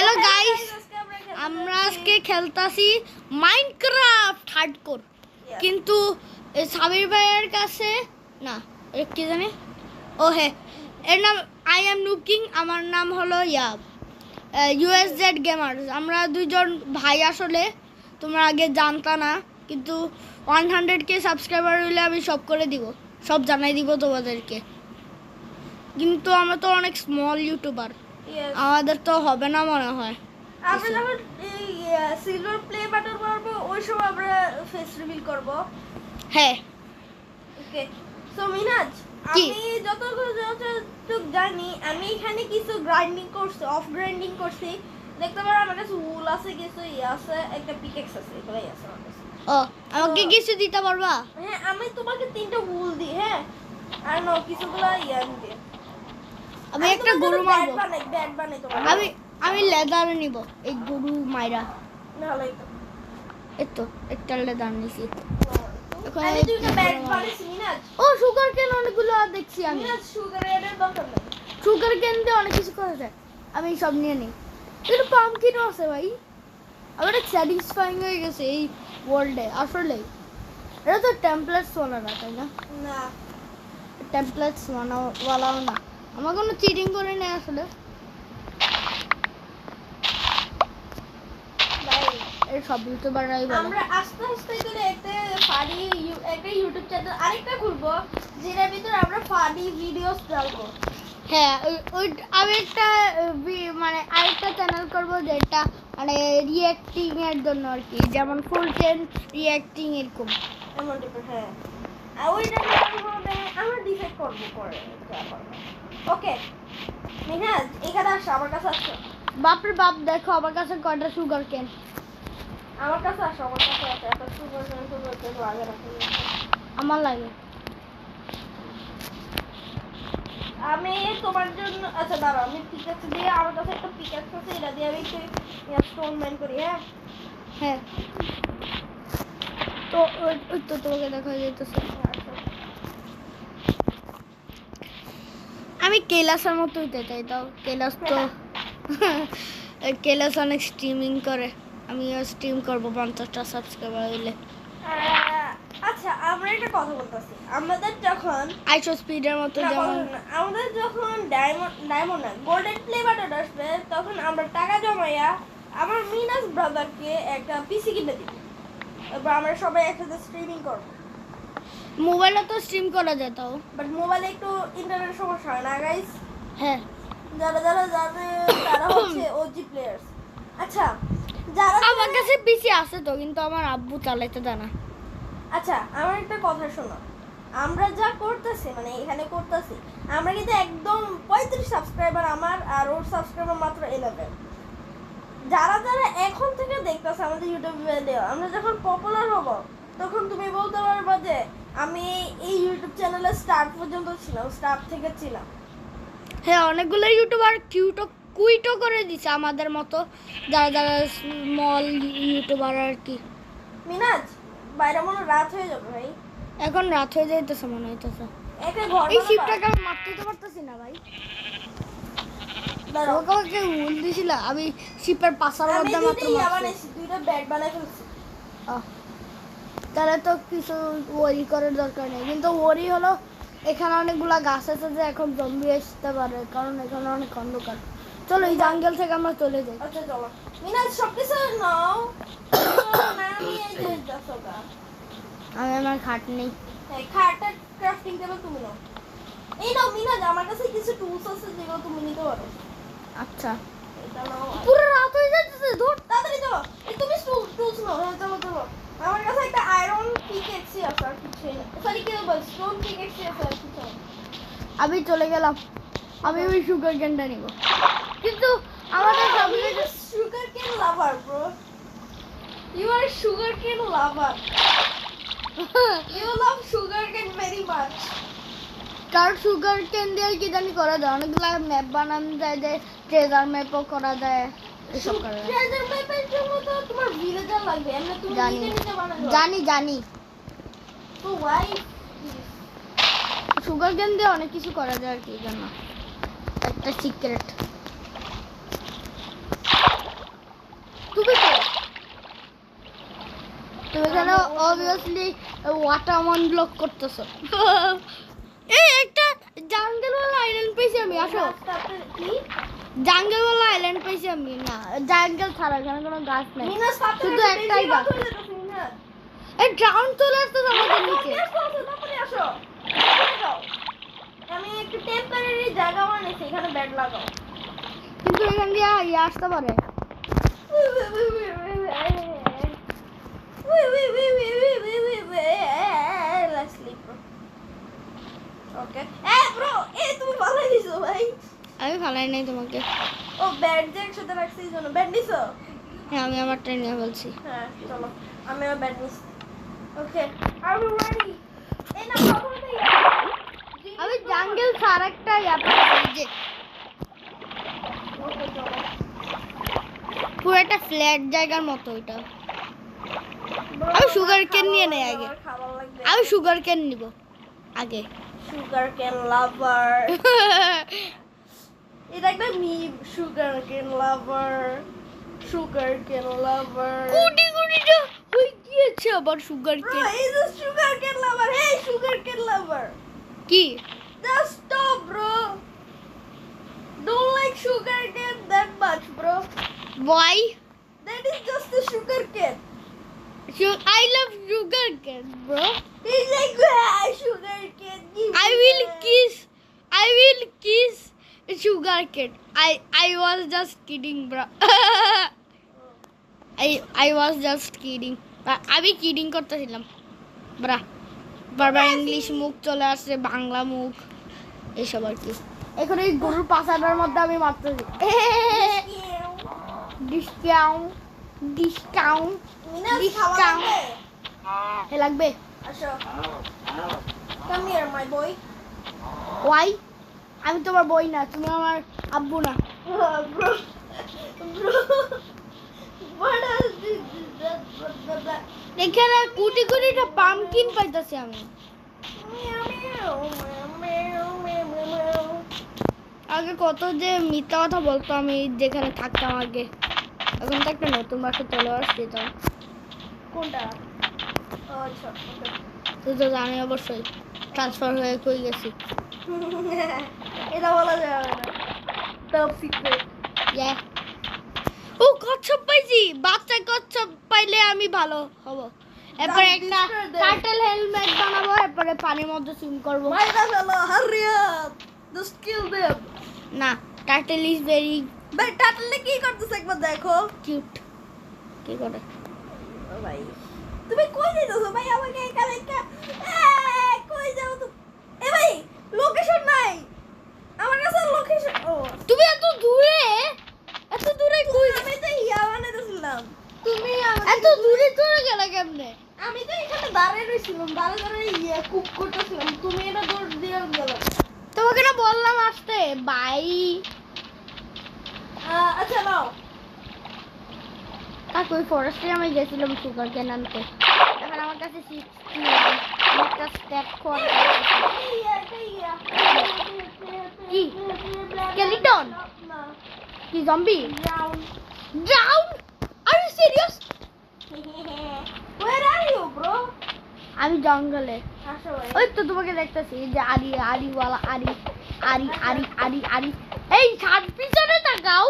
Hello guys, আমরা আজকে খেলতাছি Minecraft hardcore. কিন্তু সাবির ভাইয়ের কাছে না, কি জানি, ও হ্যাঁ, এর নাম আই এম নুকিং। আমার নাম হলো ইয়াব, ইউএসজেড গেমার্স। আমরা দুইজন ভাই। আসলে তোমরা আগে জানতা না, কিন্তু 100K সাবস্ক্রাইবার হইলে আমি সব করে দিব, সব জানাই দিব তোমাদেরকে। কিন্তু আমরা তো অনেক স্মল ইউটিউবার, আমাদের তো হবে না মনে হয়। আমরা যখন এই সিলভার প্লে বাটন মারবো ওই সময় আমরা ফেস রিভিল করব। হ্যাঁ, ওকে। সো মিনাজ, আমি যতটুকু জানি, আমি এখানে কিছু গ্রাইন্ডিং করছি, অফ গ্রাইন্ডিং করছি। দেখতে পারো আমার কাছে উল আছে, কিছু আছে, একটা পিকেক্স আছে, এগুলাই আছে আমার কাছে। ও, আমাকে কিছু দিতে পারবা? হ্যাঁ, আমি তোমাকে 3টা উল দিই। হ্যাঁ, আর নাও কিছুগুলো আমি দিই। আমি একটা গরু মারবো। ব্যাট বানাই তোমার। আমি লেদার নিব, এই গরু মাইরা। ভালোই তো। এতো একটা লেদার নিছি। এখন আমি দুইটা ব্যাট বানাইছি মিনাজ। ও, সুগার কেন অনেকগুলো দেখছি আমি। মিনাজ, সুগার এর দরকার নেই। সুগার কেন দিয়ে অনেক কিছু করা যায়, আমি সব নিয়ে নিই। কিন্তু পাম্পকিনও আছে ভাই। আমার স্যাটিসফাইং হয়ে গেছে এই ওয়ার্ল্ডে। আসলে এটা তো টেমপ্লেটস ওয়ালা না, তাই না? না, টেমপ্লেটস ওয়ালাও না। আমার কোনো চিটিং করে নেই আসলে। এই সব ইউটিউবাররাই বলে। আমরা আস্তে আস্তে করে একটা ইউটিউব চ্যানেল আরেকটা খুলবো, যেটার ভিতরে আমরা ফানি ভিডিওস ডালবো। হ্যাঁ, ওই আমি একটা মানে আরেকটা চ্যানেল করবো, যেটা মানে রিঅ্যাক্টিং এর জন্য আর কি, যেমন ফুল টেন রিঅ্যাক্টিং এরকম। এমন টাইপের। হ্যাঁ, আর ওইটা হবে আমরা ডিসাইড করবো পরে। ওকে মিনাজ, এখানে আসো, আমার কাছে আসো। বাপরে বাপ, দেখো আমার কাছে কয়টা সুগার কেন। আমার কাছে আসো, আমার কাছে আসো। এত সুগার আগে রাখো। আমার লাগে। আমি তোমার জন্য, আচ্ছা দাঁড়াও, আমি পিকাক্স দিয়ে, আমার কাছে একটা পিকাক্স আছে, এটা দিয়ে আমি একটু স্টোন মাইন করি। হ্যাঁ হ্যাঁ, তো ওই তো তোমাকে দেখা যেতেছে। আমি কেলাসের মতো হইতে চাই, তাও কেলাস তো কেলাস অনেক স্ট্রিমিং করে। আমিও স্ট্রিম করবো 50টা সাবস্ক্রাইবার হইলে। আচ্ছা, আমরা একটা কথা বলতেছি। আমাদের যখন আইসো স্পিডের মতো, যেমন আমাদের যখন ডায়মন্ড না গোল্ডেন প্লে বাটন আসবে, তখন আমরা টাকা জমাইয়া আমার মিনাস ব্রাদারকে একটা পিসি কিনে দিব। এবার আমরা সবাই একসাথে স্ট্রিমিং করব। মোবাইলে তো স্ট্রিম করা যায়, তাও বাট মোবাইলে একটু ইন্টারনেট সমস্যা হয় না গাইস? হ্যাঁ। যারা জানে তারা হচ্ছে ওজি প্লেয়ার্স। আচ্ছা, যারা আমার কাছে পিসি আছে তো, কিন্তু আমার আব্বু চালাইতে দেয় না। আচ্ছা, আমার একটা কথা শোনো। আমরা যা করতেছি, মানে এখানে করতেছি, আমরা কিন্তু একদম 35 সাবস্ক্রাইবার আমার, আর ওর সাবস্ক্রাইবার মাত্র 11। যারা এখন থেকে দেখতেছে আমাদের ইউটিউব ভিডিও, আমরা যখন পপুলার হব, তখন তুমি বলতে পারবা যে আমি এই ইউটিউব চ্যানেলে স্টার্ট পর্যন্ত ছিলাম, স্টার্ট থেকে ছিলাম। হ্যাঁ, অনেকগুলো ইউটিউবার কুইটও করে দিছে আমাদের মতো, যারা স্মল ইউটিউবার আর কি। মিনাজ, বাইরে মনে রাত হয়ে যাবে ভাই। এখন রাত হয়ে যাইতেছে মনে হইতেছে। একটা ঘর এই শিপটাকে আমি মারতে তো পারতেছি না ভাই। আমাকে উল দিছিল, আমি শিপের পাশার মধ্যে মাত্র মারছি। দুইটা ব্যাট বানাই ফেলছি। তাহলে তো কিছু ওয়ারি করার দরকার নেই। কিন্তু ওয়ারি হলো, এখানে অনেকগুলা গাছ আছে যে এখন জম্বি আসতে পারে, কারণ এখানে অনেক অন্ধকার। চলো এই জাঙ্গল থেকে আমরা চলে যাই। আচ্ছা চলো মিনাজ, সবকিছু নাও। না, আমি এই যে যাচ্ছগা। আমি আমার খাট নেই। হ্যাঁ, খাটটা ক্রাফটিং টেবিল তুমি নাও। এই নাও মিনাজ, আমার কাছে কিছু টুলস আছে যেগুলো তুমি নিতে পারো। আচ্ছা, এটা নাও। পুরো রাত হয়ে যাচ্ছে, ধর তাড়াতাড়ি চলো। এই তুমি টুলস নাও। হ্যাঁ চলো চলো। আমার কাছে একটা আয়রন পিকেক্স আছে, আর কিছু না। সরি, কি বল, স্টোন পিকেক্স আছে, আর কিছু না। আমি চলে গেলাম। আমি ওই সুগার ক্যানটা নিব, কিন্তু আমাদের সবগুলো সুগার কেন লাভার ব্রো। ইউ আর সুগার কেন লাভার। ইউ লাভ সুগার কেন ভেরি মাচ। কার সুগার ক্যান দিয়ে কি জানি করা যায়, অনেকগুলো ম্যাপ বানানো যায়, যে ট্রেজার ম্যাপও করা যায়, এসব করা যায়। ট্রেজার ম্যাপের জন্য তো তোমার ভিলেজার লাগবে, এমনি তুমি নিজে নিজে বানাবে। জানি তো ওয়াই সুগার ক্যান দিয়ে অনেক কিছু করা যায় আর কি, জানো, একটা সিক্রেট। এখানে অবভিয়াসলি ওয়াটারমন ব্লক করতেছো। এই একটা জাঙ্গলওয়ালা আইল্যান্ড পেয়েছি আমি, আসো। রাস্তাতে কি জাঙ্গলওয়ালা আইল্যান্ড পেয়েছি আমি। না, জাঙ্গল ছাড়া, এখানে কোনো গাছ নাই, মিনাস পাতে শুধু একটাই গাছ। এই গ্রাউন্ড চলে আসতো আমাদের নিচে। আসো লাগাও। আমি একটু টেম্পোরারি জায়গা বানাইছি, এখানে বেড লাগাও। কিন্তু এখান দিয়ে আসতে পারে। Let's sleep, bro. Okay. Eh, bro, তুমি ভালো দিছো ভাই। আমি ফালাই নাই তোমাকে। ও ব্যাড যে একসাথে রাখছি এই জন্য ব্যাড নিছো? হ্যাঁ, আমি আমার ট্রেন নিয়ে বলছি। হ্যাঁ, চলো আমি আমার ব্যাড নিছি। ওকে, আর ইউ রেডি? এই না কথা নেই। আমি জাঙ্গল ছাড়া একটা যে ওকে, চলো। পুরো একটা ফ্ল্যাট জায়গার মতো এটা। আমি সুগার কেন নিয়ে নেই আগে। খাবার লাগবে। আমি সুগার কেন নিব আগে। সুগার কেন লাভার। এটা একটা মিম, সুগার কেন লাভার, সুগার কেন লাভার। কুটি কুটিটা হই গিয়েছে আবার সুগার Bro, কেন। he's a sugar cane lover. Hey, sugar cane lover. কি? Just stop, bro. Don't like sugar cane that much, bro. Why? That is just a sugar cane. I love sugar cane, bro. He's like, sugar cane. give I me will that." kiss sugar cane. I was just kidding, bro. I was just kidding. আমি kidding করতেছিলাম, bra. বারবার English মুখ চলে আসছে, বাংলা মুখ এসব আর কি। এখন এই গরুর পাছাটার মধ্যে আমি মারতেছি। Discount discount Minas, Discount. খাওয়া লাগবে? এ লাগবে। আসো। Come here, my boy. Why? আমি তোমার বই না, তুমি আমার আব্বু না। Bro. What is this? এখানে কুটি কুটিটা পামকিন পাইতাছি আমি। আগে কত যে মিথ্যা কথা বলতো আমি যেখানে থাকতাম আগে। এখন তো একটা নতুন বাসা চলে আসছি তো। কোনটা? ও আচ্ছা, ওকে। তুই তো জানি অবশ্যই ট্রান্সফার হয়ে কই গেছি। এটা বলা যাবে না, টপ সিক্রেট। ইয়া, ও কচ্ছপ পাইছি। বাচ্চা কচ্ছপ পাইলে আমি ভালো হব। এরপরে একটা টার্টল হেলমেট বানাবো, এরপরে পানির মধ্যে সুইম করব। মাইরা ফেলো, hurry up, just kill them. না, টার্টল ইজ ভেরি ভাই টাটলে কি করতেছ একবার দেখো। কিউট। কি করে? ও ভাই তুমি কই যাইতেছো ভাই? আমাকে এখানে কই যাও তো? এ ভাই লোকেশন নাই আমার কাছে, লোকেশন। ও তুমি এত দূরে কই? আমি তো ইয়া বানাইতেছিলাম, তুমি এত দূরে চলে গেলে কেমনে? আমি তো এখানে দাঁড়িয়ে রইছিলাম, দাঁড়িয়ে ইয়ে কুক করতেছিলাম, তুমি এটা দৌড় দিয়ে গেলে। তোমাকে না বললাম আসতে। বাই। আচ্ছা নাও। ওই ফরেস্টে আমি গেছিলাম সুগার কেন আনতে। এখন আমার কাছে একটা স্টেপ কর। কি? Skeleton? না, কি zombie? down. Drown? Are you serious? Where are you, bro? আমি জঙ্গলে। আসো ভাই। ওই তো তোমাকে দেখতেছি যে আরিওয়ালা আরি। এই ছাদ পিছনে তাকাও।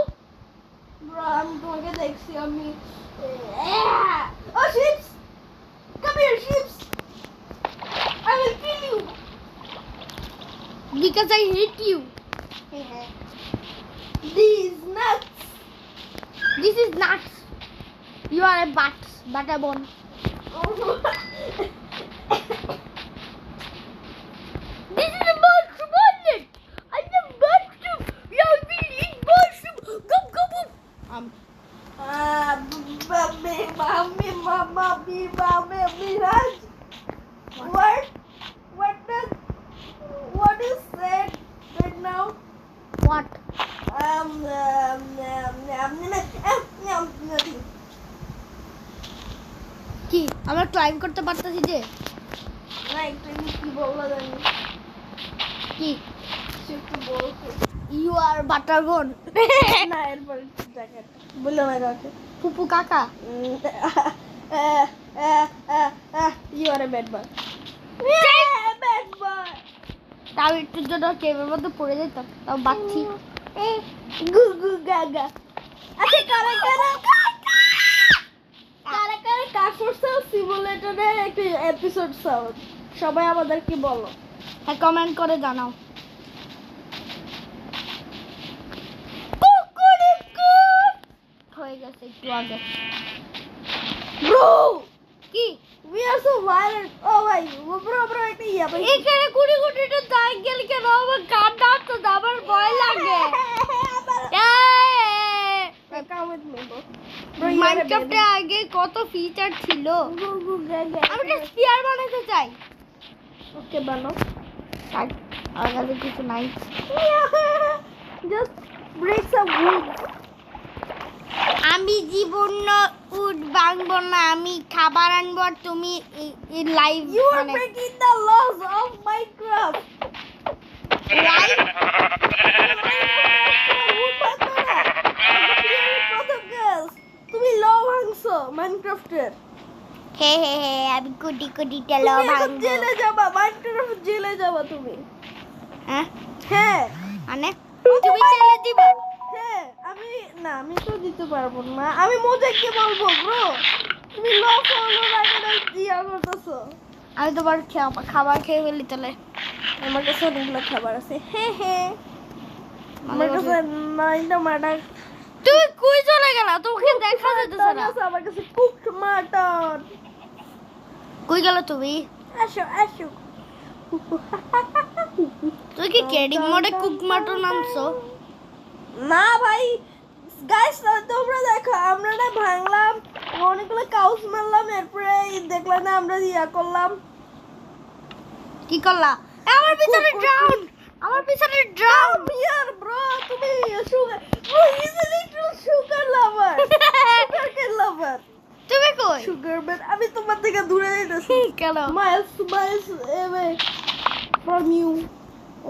Bro, আমি তোমাকে দেখছি, আমি oh ships, come here ships, I will kill you. Because I hate you. These nuts. This is nuts. You are a butter bone. This is a mushroom island. I am mushroom. Yeah, we eat mushroom. Go. Miraj. What is said right now? What? Nothing. কি আমরা climb করতে পারতেছি যে? না, একটু কি বললো জানি, কি? সে একটু বলছে। You are butter bone. না, এরপর বললো না কাউকে। ফুপু কাকা। You are a bad boy. Bad boy. তাও একটুর জন্য কেবের মধ্যে পড়ে যেতাম, তাও বাচ্চি। গু গু গাগা। আচ্ছা কারা কাফোর্সাল সিমুলেটরের একটা এপিসোড সাউন্ড সবাই আমাদের কি বলো? হ্যাঁ, কমেন্ট করে জানাও। হয়ে গেছে একটু আগে। ব্রো কি উই আর সো ভায়োলেন্ট। ও ভাই ব্রো একটা ইয়া ভাই এখানে কুড়ি কুড়িটা দাগ গেল কেন? আমার গান ডাকতো না, আমার ভয় লাগে। মাইনক্রাফটে আগে কত ফিচার ছিল। আমি একটা স্পিয়ার বানাতে চাই। ওকে বানাও। আর কাছে কিছু নাই। Just break some wood. আমি জীবন উড ভাঙবো না, আমি খাবার আনবো আর তুমি live You are breaking the laws of Minecraft. তুমি ল ভাঙছো মাইনক্রাফটের। হে হে হে, আমি কোটি কোটি টেলো তুমি এখন ভাঙবো। জেলে যাবা, মাইনক্রাফট জেলে যাবা তুমি। হ্যাঁ হ্যাঁ মানে তুমি চলে দিবা? হ্যাঁ আমি তো দিতে পারবো না। আমি মোজাইকে বলবো ব্রো, তুমি ল ফলো রাখে না দিয়া করতেছো। আমি তোমার খাবার খেয়ে ফেলি তাহলে। আমার কাছে অনেকগুলো খাবার আছে। হ্যাঁ আমার কাছে নাইনটা মার্ডার। তুই কই চলে গেলা? তোকে দেখা যেতেছে না। আমার কাছে কুকড মাটন। কই গেল তুমি? আসো তুই কি কেডিং মোডে কুক মাটন আনছো? না ভাই গাইস তোমরা দেখো, আমরা না ভাঙলাম, অনেকগুলো কাউস মারলাম, এরপরে দেখলাম না আমরা ইয়া করলাম। কি করলা? আমার পিছনে ড্রাউন, আমার পিছনে ড্রাউন। ইয়ার ব্রো তুমি sugar bro is a little sugar lover. Sugar কেন লাভার? তুমি কই? Sugar bat. আমি তোমার থেকে দূরে যাইতেছি। কেন? Miles away from you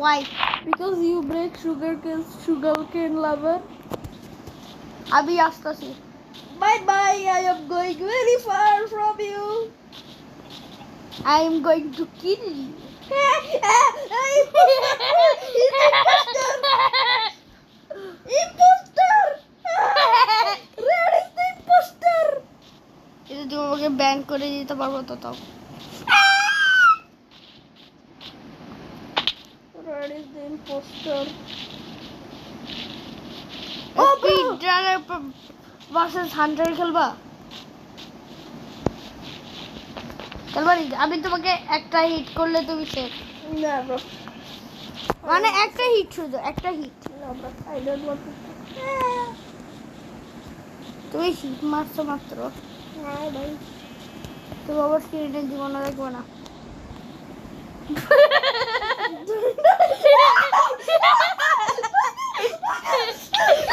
Why? because you break sugar cane lover. আমি আসতেছি। Bye bye. I am going very far from you. I am going to kill you. Imposter! Red is the imposter! যদি তুমি আমাকে ban করে দিতে পারবো তো তাও। Red is the imposter. Speed runner versus Hunter খেলবা? আমি তোমাকে একটা হিট করলে তুমি সেফ। No, bro. মানে একটা হিট, শুধু একটা hit. No, bro. I don't want to. তুমি হিট মারছো মাত্র, Hi, bye. তুমি আবার স্ক্রিনে জীবনে রাখবে না।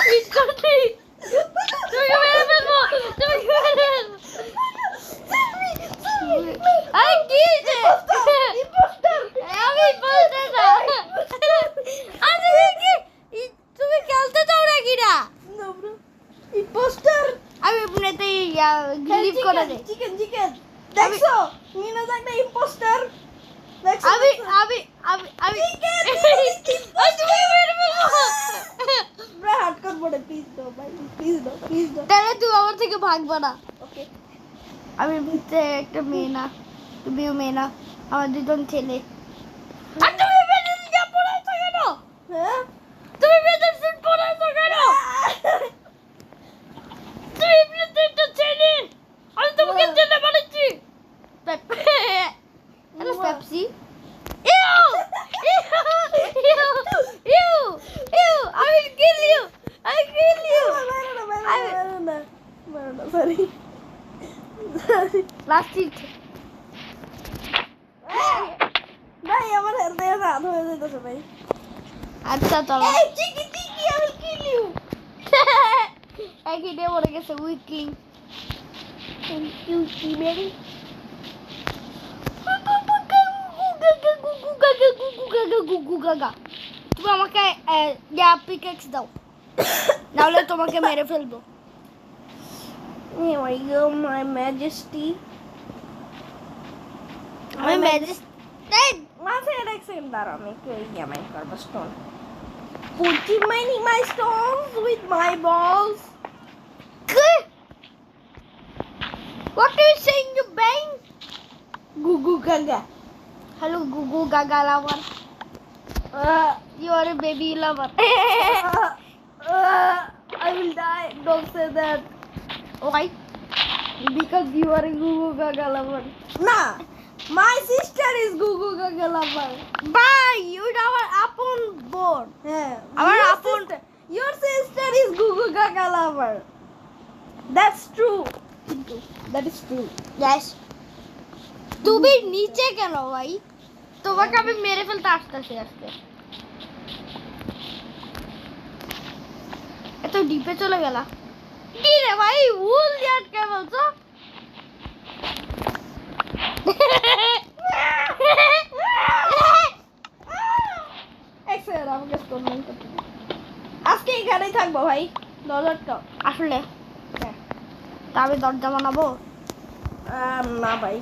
হিট করতে তুমি মেরে ফেলবো, তুমি মেরে ফেলবো। আরে কি যে আমি বলতে না। আরে কি তুমি খেলতে চাও নাকি না? No, bro. Imposter! আমি এমনিতেই লিভ করে দেই। Chicken. দেখছো? মিনা একটা imposter. দেখছো? আমি তুমি মেরে ফেলবো। Bro, hardcore mode, please no, bye. Please no. তাহলে তুমি আমার থেকে ভাগবা না। Okay. আমি ভিতরে একটা মেয়ে না, তুমিও মেয়ে না, আমার দুজন ছেলে। আর তুমি বেদের যা পড়াইছো কেন? হ্যাঁ? তুমি বেদের স্যুট পড়াইছো কেন? তুমি এমনিতে একটা ছেলে, আমি তোমাকে ছেলে বানাচ্ছি। Hello Pepsi. You I will kill you. No, sorry. Last hit. ভাই আমার হেলথ রাত হয়ে যাইতেছে ভাই। আচ্ছা চলো। এই চিকি I will kill you. একই ডে মরে গেছে উইকলি। Thank you, Kimberly. তুমি আমাকে পিকেক্স দাও, নাহলে তোমাকে মেরে ফেলবো। Here we go, my majesty. আমি ম্যাজিস্ট্রেট মাথায় এক সেকেন্ড দাঁড়াও, আমি একটু এই জামাই করবো stone. Putting my stones with my balls. What are you saying, you bang? Gugu gaga. Hello, Gugu Gaga lover. You are a baby lover. I will die. Don't say that. Why? Because you are a Gugu gaga lover. Nah, my sister is Gugu gaga lover. Bye. You're our upon board. Yeah. Our Your upon. sister- Your sister is Gugu gaga lover. That's true. That is true. Yes. তুমি নিচে কেন ভাই? তোমাকে আমি মেরে ফেলতে আসতেছি আজকে। এত ডিপে চলে গেলা। কি রে ভাই উল জাট কে বলছো? এক সেকেন্ড, আমাকে স্টোন মাইন করতে দিন। আজকে এখানেই থাকবো ভাই। $1 আসলে তা আমি দরজা বানাবো। না ভাই।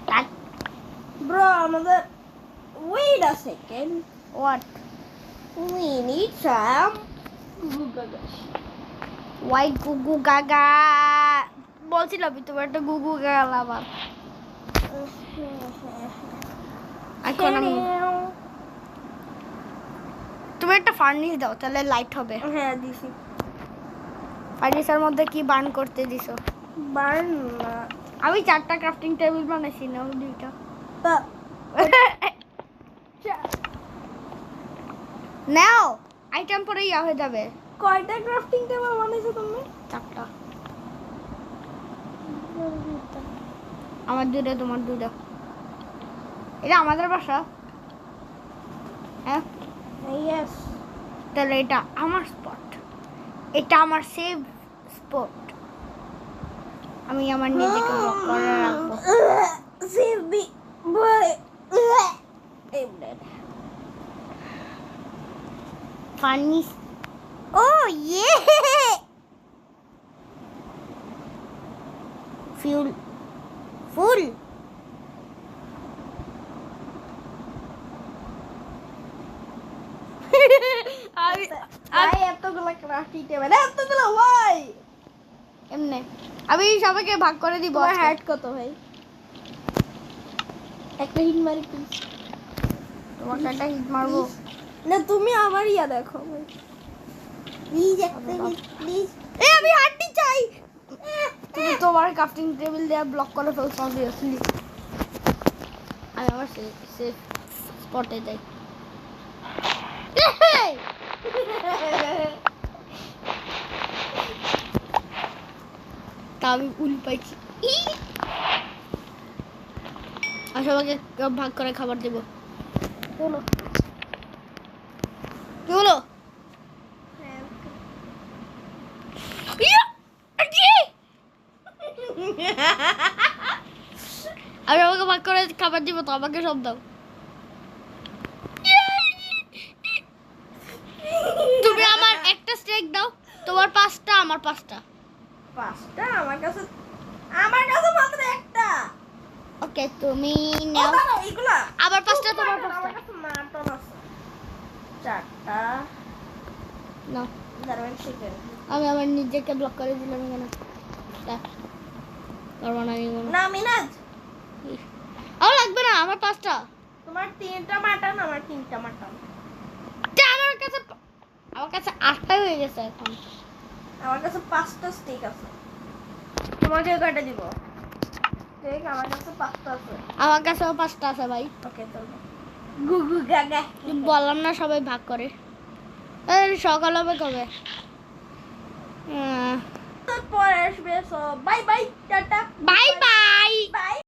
ধ্যাৎ, ব্রো আমাদের wait a second, what? we need some Why goo goo gaga? বলছিলাম তোমার একটা গুগু গাগা লাভার। এখন আমি তুমি একটা ফার্নিশ দাও তাহলে লাইট হবে। হ্যাঁ দিছি। ফার্নিচার মধ্যে কি বার্ন করতে দিছো? বার্ন আমি 4টা ক্রাফটিং টেবিল বানাইছি না 2টা। নাও আইটেম পরে ইয়া হয়ে যাবে। কয়টা ক্রাফটিং টেবিল বানাইছো তুমি? 4টা। আমার 2টা তোমার 2টা। এটা আমাদের বাসা। হ্যাঁ ইয়েস। তাহলে এটা আমার স্পট, এটা আমার সেভ স্পট। আমি আমার নিজেকে ব্লক করে রাখবো। Save me, boy. I'm dead. Funny ও ইয়ে ফুল ফুল আমি এতগুলো ক্রাফটিং টেবিল, এতগুলো ভাই। এমনি আমি সবাইকে ভাগ করে দিব। তোমার হাইট কত ভাই? একটা হিট মারি প্লিজ। তোমাকে একটা হিট মারবো। না তুমি আমার ইয়া দেখো ভাই, প্লিজ একটা হিট প্লিজ। এই আমি হাঁটতে চাই। তুমি তোমার ক্রাফটিং টেবিল দিয়ে ব্লক করে ফেলছো অবভিয়াসলি। আমি আমার সেফ স্পটে যাই। তা আমি উল পাইছি। আর সবাইকে ভাগ করে খাবার দেব। বলো কি হলো? ইয়া! কি? আর আমাকে ভাগ করে খাবার দিব তো, আমাকে সব দাও। তুমি আমার একটা স্টেক দাও, তোমার 5টা আমার 5টা। 5টা আমার কাছে মাত্র একটা। ওকে তুমি ও নাও। দাঁড়াও, এগুলা আবার 5টা তোমার আমার 5টা। কাছে মাটন আছে 4টা। নাও দাঁড়াও এক সেকেন্ড। আমি আমার নিজেকে ব্লক করে দিলাম এখানে। করবো না নিব না। না মিনাজ, আমার লাগবে না, আমার 5টা। তোমার 3টা মাটন, আমার 3টা মাটন। আমার কাছে 8টা হয়ে গেছে এখন। আমার কাছে 5টা স্টেক আছে। তোমাকে কয়টা দিব? স্টেক আমার কাছে 5টা আছে। আমার কাছেও 5টা আছে ভাই। ওকে চলো। গুগু গাগা। বললাম না সবাই ভাগ করে। সকাল হবে কবে? পরে আসবে। সো বাই বাই, টাটা। Bye bye. বাই।